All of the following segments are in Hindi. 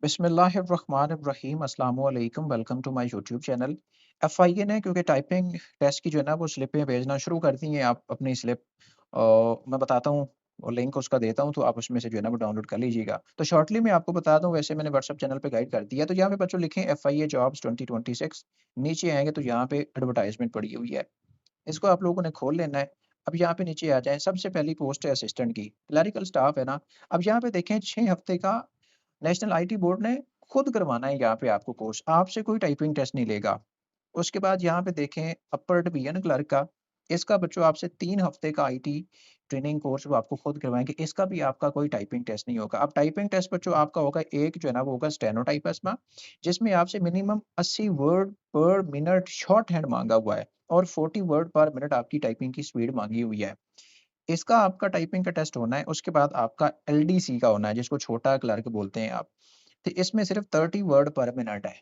बिस्मिल्लाहिर्रहमानिर्रहीम अस्सलामु अलैकुम welcome to my YouTube channel. FIA ने क्योंकि टाइपिंग टेस्ट की जो है ना वो स्लिपें भेजना शुरू कर दी हैं। आप अपनी स्लिप मैं बताता हूँ और लिंक उसका देता हूँ, तो आप उसमें से जो है ना वो डाउनलोड कर लीजिएगा। तो शॉर्टली मैं आपको बता दूँ, वैसे मैंने व्हाट्सएप चैनल पे गाइड कर दिया। तो यहाँ पे बच्चों लिखें एफआईए जॉब्स 2026, नीचे आएँगे तो यहाँ पे एडवर्टाइज़मेंट पड़ी हुई है। इसको आप लोगों ने खोल लेना है। अब यहाँ पे नीचे आ जाएँ, सबसे पहली पोस्ट है असिस्टेंट की, क्लरिकल स्टाफ है ना। अब यहाँ पे देखें 6 हफ्ते का नेशनल आईटी बोर्ड ने खुद करवाना है यहाँ पे आपको कोर्स, आपसे कोई टाइपिंग टेस्ट नहीं लेगा। उसके बाद यहाँ पे देखें अपर डिवीजन क्लर्क का, इसका बच्चों आपसे 3 हफ्ते का आईटी ट्रेनिंग कोर्स वो आपको खुद करवाएँगे, इसका भी आपका कोई टाइपिंग टेस्ट नहीं होगा। अब टाइपिंग टेस्ट बच्चों आपका होगा, एक जो है ना वो होगा स्टेनोटाइपिस्ट, जिसमें आपसे मिनिमम 80 वर्ड पर मिनट शॉर्ट हैंड माँगा हुआ है और 40 वर्ड पर मिनट आपकी टाइपिंग की स्पीड माँगी हुई है। इसका आपका टाइपिंग का टेस्ट होना है, उसके बाद आपका एलडीसी का होना है, जिसको छोटा क्लर्क बोलते हैं आप। तो इसमें सिर्फ 30 वर्ड पर मिनट है,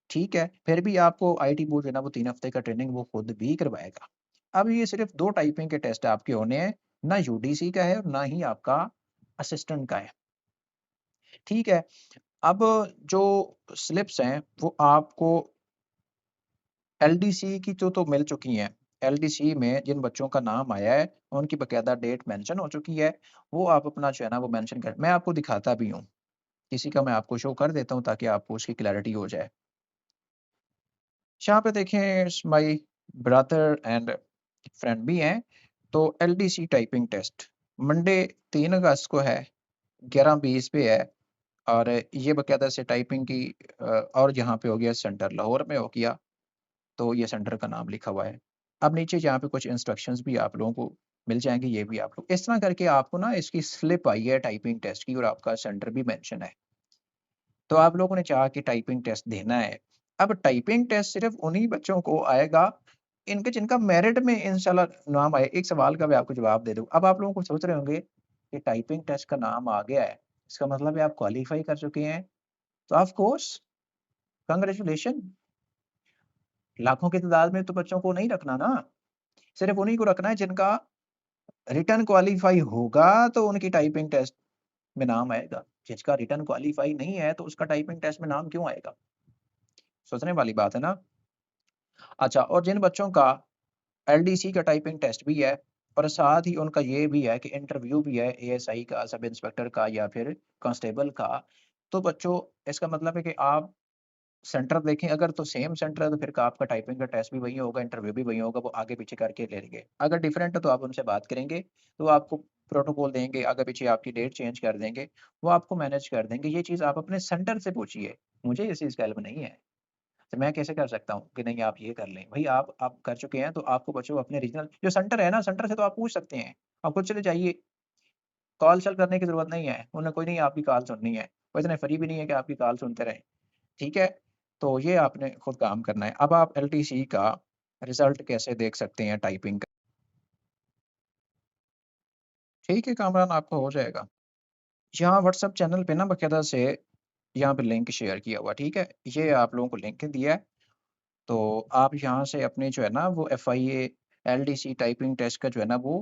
ठीक है? फिर भी आपको आईटी बोर्ड जो है ना वो 3 हफ्ते का ट्रेनिंग वो खुद भी करवाएगा। अब ये सिर्फ 2 टाइपिंग के टेस्ट आपके होने हैं, ना यूडीसी का है और ना ही आपका असिस्टेंट का है, ठीक है? अब जो स्लिप्स हैं वो आपको एलडीसी की तो मिल चुकी हैं। एलडीसी में जिन बच्चों का नाम आया है, उनकी बाकायदा डेट मेंशन हो चुकी है, वो आप अपना जो है ना वो मेंशन कर, मैं आपको दिखाता भी हूँ। किसी का मैं आपको शो कर देता हूँ ताकि आपको उसकी क्लैरिटी हो जाए। यहाँ पे देखें माय ब्रदर एंड फ्रेंड भी हैं, तो एलडीसी टाइपिंग टेस्ट मंडे 3 अगस्त को है, 11:20 पे है और ये बाकायदा से टाइपिंग की और यहाँ पे हो गया सेंटर लाहौर में हो गया, तो ये सेंटर का नाम लिखा हुआ है। अब नीचे यहाँ पे कुछ इंस्ट्रक्शंस भी आप लोगों को मिल जाएँगे, ये भी आप लोग इस तरह करके आपको ना इसकी स्लिप आई है टाइपिंग टेस्ट की और आपका सेंटर भी मेंशन है। तो आप लोगों ने चाहा कि टाइपिंग टेस्ट देना है। अब टाइपिंग टेस्ट सिर्फ़ उन्हीं बच्चों को आएगा, इनके जिनका मेरिट में इंशाल्लाह नाम आए। एक सवाल का मैं आपको जवाब दे दूँ। अब आप लोगों को सोच रहे होंगे कि टाइपिंग टेस्ट का नाम आ गया है, इसका मतलब है आप क्वालीफाई कर चुके हैं। तो ऑफ कोर्स कांग्रेचुलेशन, लाखों की तादाद में तो बच्चों को नहीं रखना ना, सिर्फ़ उन्हीं को रखना है जिनका रिटन क्वालीफाई होगा, तो उनकी टाइपिंग टेस्ट में नाम आएगा। जिसका रिटन क्वालीफाई नहीं है, तो उसका टाइपिंग टेस्ट में नाम क्यों आएगा? सोचने वाली बात है ना? अच्छा, और जिन बच्चों का एलडीसी का टाइपिंग टेस्ट भी है और साथ ही उनका ये भी है कि इंटरव्यू भी है एएसआई का, सब इंस्पेक्टर का या फिर कांस्टेबल का, तो बच्चों इसका मतलब है कि आप सेंटर देखें अगर, तो सेम सेंटर है तो फिर का आपका टाइपिंग का टेस्ट भी वही होगा, इंटरव्यू भी वही होगा, वो आगे-पीछे करके ले लेंगे। अगर डिफरेंट है तो आप उनसे बात करेंगे, तो वो आपको प्रोटोकॉल देंगे, आगे-पीछे आपकी डेट चेंज कर देंगे, वो आपको मैनेज कर देंगे। ये चीज़ आप अपने सेंटर से पूछिए, मुझे इस चीज़ का इल्म नहीं है। तो मैं कैसे कर सकता हूँ कि नहीं आप ये कर लें? भई आप कर चुके हैं तो आपको बच्चों अपने रीजनल जो सेंटर है ना, सेंटर से तो आप पूछ सकते हैं। आप खुद चले जाइए, कॉल-शॉल करने की ज़रूरत नहीं है। उन्हें कोई नहीं आपकी कॉल सुननी है। वो इतने फ्री भी नहीं है कि आपकी कॉल सुनते रहें, ठीक है? तो ये आपने खुद काम करना है। अब आप एलटीसी का रिज़ल्ट कैसे देख सकते हैं टाइपिंग का? ठीक है कामरान, आपका हो जाएगा। यहाँ व्हाट्सएप चैनल पे ना बाकायदा से यहाँ पे लिंक शेयर किया हुआ, ठीक है? ये आप लोगों को लिंक दिया है, तो आप यहाँ से अपने जो है ना वो एफआईए एलडीसी टाइपिंग टेस्ट का जो है ना वो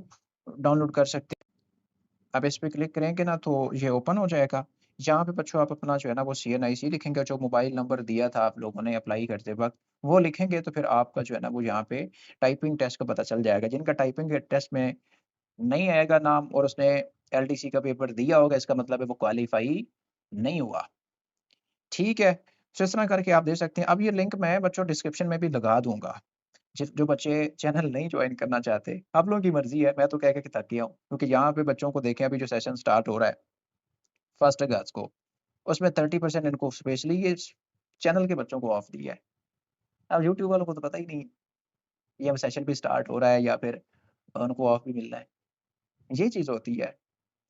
डाउनलोड कर सकते हैं। आप इस पे क्लिक करेंगे ना तो ये ओपन हो जाएगा। यहाँ पे बच्चों आप अपना जो है ना वो सीएनआईसी लिखेंगे, जो मोबाइल नंबर दिया था आप लोगों ने अप्लाई करते वक़्त, वो लिखेंगे तो फिर आपका जो है ना वो यहाँ पे टाइपिंग टेस्ट का पता चल जाएगा। जिनका टाइपिंग के टेस्ट में नहीं आएगा नाम और उसने एलडीसी का पेपर दिया होगा, इसका मतलब है वो क्वालीफाई नहीं हुआ। ठीक है? तो इस तरह करके आप दे सकते हैं। अब ये लिंक मैं बच्चों डिस्क्रिप्शन में भी लगा दूँगा। जिस जो बच्चे चैनल नहीं जॉइन करना चाहते, आप लोगों की मर्ज़ी है, मैं तो कह के थक गया हूँ। क्योंकि यहाँ पे बच्चों को देखें, अभी जो सेशन स्टार्ट हो रहा है 1 अगस्त को, उसमें 30% इनको स्पेशली ये चैनल के बच्चों को ऑफ दिया है। अब यूट्यूब वालों को तो पता ही नहीं, ये अब सेशन भी स्टार्ट हो रहा है या फिर उनको ऑफ भी मिल रहा है। ये चीज़ होती है।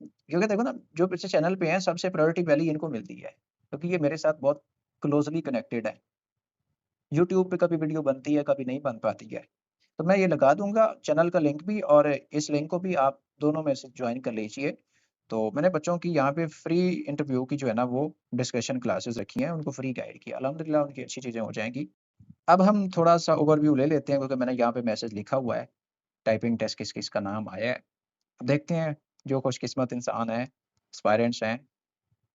क्योंकि देखो ना, जो बच्चे चैनल पे हैं सबसे प्रायोरिटी पहले इनको मिलती है। क्योंकि ये मेरे साथ बहुत क्लोज़ली कनेक्टेड है। यूट्यूब पे कभी वीडियो बनती है, कभी नहीं बन पाती है। तो मैं ये लगा दूँगा चैनल का लिंक भी, और इस लिंक को भी आप दोनों में से जॉइन कर लीजिए। तो मैंने बच्चों की यहाँ पे फ्री इंटरव्यू की जो है ना वो डिस्कशन क्लासेस रखी हैं, उनको फ्री गाइड किया। अल्हम्दुलिल्लाह उनकी अच्छी चीज़ें हो जाएँगी। अब हम थोड़ा-सा ओवरव्यू ले लेते हैं, क्योंकि मैंने यहाँ पे मैसेज लिखा हुआ है, टाइपिंग टेस्ट किस-किस का नाम आया है। अब देखते हैं जो खुशकिस्मत इंसान हैं, एस्पायरेंट्स हैं,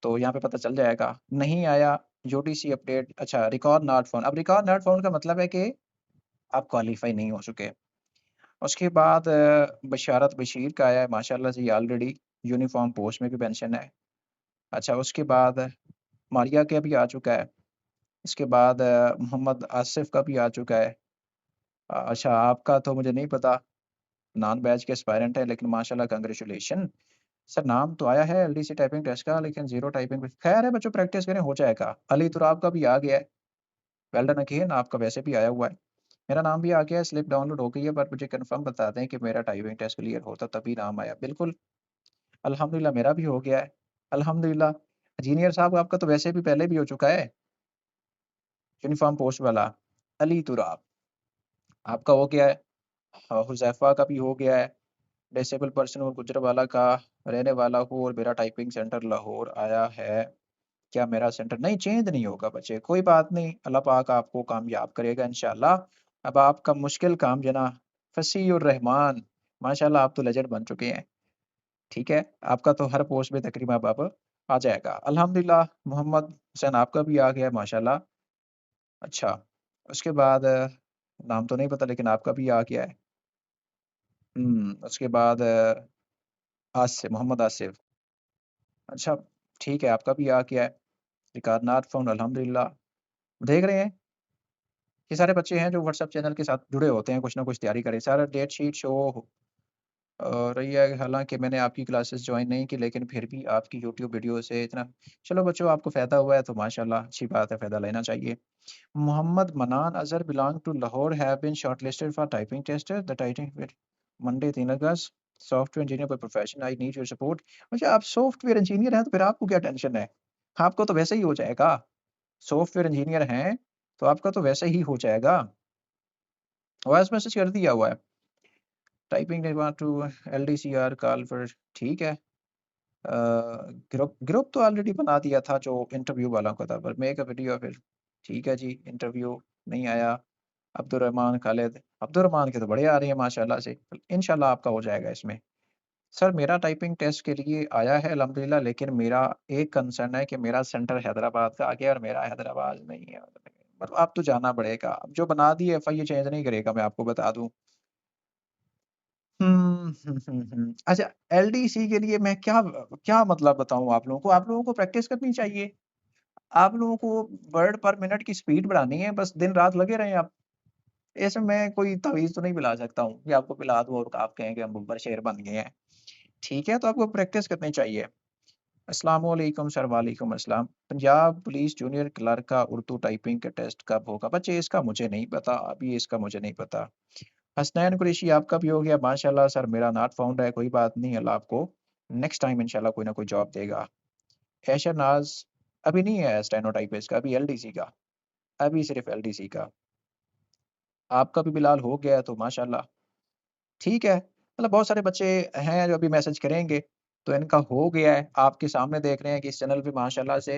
तो यहाँ पे पता चल जाएगा। नहीं आया यूटीसी अपडेट, अच्छा रिकॉर्ड नॉट फाउंड। अब रिकॉर्ड नॉट फाउंड का मतलब है कि आप क्वालीफाई नहीं हो चुके। उसके बाद बशारत बशीर का आया है माशाल्लाह से, ये ऑलरेडी यूनिफॉर्म पोस्ट में भी मेंशन है। अच्छा उसके बाद मारिया का भी आ चुका है। इसके बाद मोहम्मद आसिफ का भी आ चुका है। अच्छा आपका तो मुझे नहीं पता, नॉन बैच के एस्पायरेंट है, लेकिन माशाल्लाह कांग्रेचुलेशन। सर नाम तो आया है एलडीसी टाइपिंग टेस्ट का, लेकिन जीरो टाइपिंग। खैर है बच्चों, प्रैक्टिस करें हो जाएगा। अली तुराब का भी आ गया है, वेल डन अगेन, आपका वैसे भी आया हुआ है। मेरा नाम भी आ गया है, स्लिप डाउनलोड हो गई है, पर मुझे कंफर्म बता दें कि मेरा टाइपिंग टेस्ट क्लियर होता तभी नाम आया। बिल्कुल अल्हम्दुलिल्लाह मेरा भी हो गया है, अल्हम्दुलिल्लाह। इंजीनियर साहब आपका तो वैसे भी पहले भी हो चुका है, यूनिफॉर्म पोस्ट वाला। अली तुराब आपका हो गया है। हुज़ैफा का भी हो गया है। डिसेबल पर्सन और गुजरांवाला का रहने वाला हूँ और मेरा टाइपिंग सेंटर लाहौर आया है। क्या मेरा सेंटर नहीं चेंज नहीं होगा बच्चे? कोई बात नहीं, अल्लाह पाक आपको कामयाब करेगा इंशाल्लाह। अब आपका मुश्किल काम जना फसी और रहमान, माशाल्लाह आप तो लेजेंड बन चुके हैं। ठीक है, आपका तो हर पोस्ट में तकरीबन अब आ जाएगा अल्हम्दुलिल्लाह। मोहम्मद हुसैन आपका भी आ गया है माशाल्लाह। अच्छा उसके बाद नाम तो नहीं पता, लेकिन आपका भी आ गया है। उसके बाद आसिफ, मोहम्मद आसिफ। अच्छा ठीक है, आपका भी आ गया है। रिकॉर्ड नॉट फाउंड अल्हम्दुलिल्लाह। देख रहे हैं, ये सारे बच्चे हैं जो व्हाट्सएप चैनल के साथ जुड़े होते हैं, कुछ ना कुछ तैयारी करें। सारा डेट शीट शो रही है। हालाँकि मैंने आपकी क्लासेस जॉइन नहीं की, लेकिन फिर भी आपकी यूट्यूब वीडियो से इतना, चलो बच्चों आपको फ़ायदा हुआ है तो माशाल्लाह अच्छी बात है, फ़ायदा लेना चाहिए। Mohammad Manan Azhar belong to Lahore have been shortlisted for typing test the typing with Monday 3 August. Software engineer by profession, I need your support. अच्छा आप सॉफ्टवेयर इंजीनियर हैं तो फिर आपको क्या टेंशन है? आपको तो वैसे ही हो जाएगा। सॉफ्टवेयर इंजीनियर हैं, तो आपका तो वैसे ही हो जाएगा। वॉइस मैसेज कर दिया हुआ है। टाइपिंग टू एलडीसीआर कॉल फॉर, ठीक है। ग्रुप ग्रुप तो ऑलरेडी बना दिया था जो इंटरव्यू वालों का था, पर मेक अ वीडियो फिर, ठीक है जी। इंटरव्यू नहीं आया। अब्दुर्रहमान खालिद, अब्दुर्रहमान के तो बड़े आ रहे हैं माशाल्लाह से। इंशाल्लाह आपका हो जाएगा इसमें। सर मेरा टाइपिंग टेस्ट के लिए आया है अल्हम्दुलिल्लाह, लेकिन मेरा एक कंसर्न है कि मेरा सेंटर हैदराबाद का आ गया और मेरा हैदराबाद नहीं है। मतलब अब तो जाना पड़ेगा। अब जो बना दी एफआई ये चेंज नहीं करेगा, मैं आपको बता दूं। अच्छा एलडीसी के लिए मैं क्या क्या मतलब बताऊं आप लोगों को? आप लोगों को प्रैक्टिस करनी चाहिए। आप लोगों को वर्ड पर मिनट की स्पीड बढ़ानी है, बस दिन रात लगे रहें आप। इसमें मैं कोई तावीज़ तो नहीं पिला सकता हूँ कि आपको पिला दूँ और आप कहें कि हम ऊपर शेर बन गए हैं। ठीक है, तो आपको प्रैक्टिस करनी चाहिए। अस्सलाम वालेकुम सर, वालेकुम अस्सलाम। पंजाब पुलिस जूनियर क्लर्क का उर्दू टाइपिंग का टेस्ट कब होगा? बच्चे इसका मुझे नहीं पता, अभी इसका मुझे नहीं पता। हसनैन कुरैशी आपका भी हो गया माशाल्लाह। सर मेरा नॉट फाउंड है, कोई बात नहीं, अल्लाह आपको नेक्स्ट टाइम इंशाल्लाह कोई ना कोई जॉब देगा। ऐशर नाज़ अभी नहीं है स्टेनो टाइपिस्ट का, अभी एलडीसी का, अभी सिर्फ एलडीसी का। आपका भी बिलाल हो गया है तो माशाल्लाह, ठीक है। मतलब बहुत सारे बच्चे हैं जो अभी मैसेज करेंगे, तो इनका हो गया है। आपके सामने देख रहे हैं कि इस चैनल पे माशाल्लाह से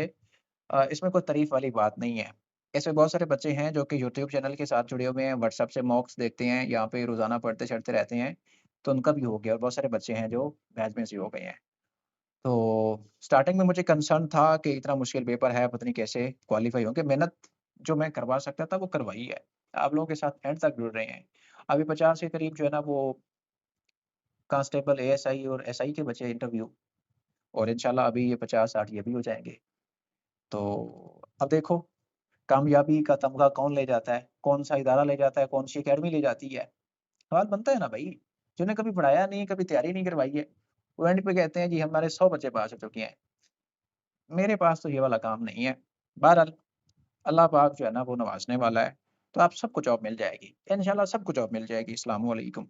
इसमें कोई तारीफ़ वाली बात नहीं है। इसमें बहुत सारे बच्चे हैं जो कि यूट्यूब चैनल के साथ जुड़े हुए हैं, व्हाट्सएप से मॉक्स देखते हैं, यहाँ पे रोज़ाना पढ़ते-चढ़ते रहते हैं, तो उनका भी हो गया। और बहुत सारे बच्चे हैं जो बैच में से हो गए हैं। तो स्टार्टिंग में मुझे कंसर्न था कि इतना मुश्किल पेपर है, पता नहीं कैसे क्वालीफाई होंगे। मेहनत जो मैं करवा सकता था वो करवाई है। आप लोगों के साथ एंड तक जुड़ रहे हैं। अभी 50 के करीब जो है ना वो कांस्टेबल, एएसआई और एसआई के बचे इंटरव्यू, और इंशाल्लाह अभी ये 50-60 ये भी हो जाएँगे। तो अब देखो कामयाबी का तमगा कौन ले जाता है, कौन-सा इदारा ले जाता है, कौन-सी अकेडमी ले जाती है। सवाल बनता है ना भई, जिन्हें कभी पढ़ाया नहीं, कभी तैयारी नहीं करवाई है, वो एंड पे कहते हैं जी हमारे 100 बच्चे पास हो चुके हैं। मेरे पास तो ये वाला काम नहीं है। बहरहाल अल्लाह पाक जो है ना वो नवाज़ने वाला है, तो आप सबको जॉब मिल जाएगी। इंशाल्लाह सबको जॉब मिल जाएगी। अस्सलामु अलैकुम।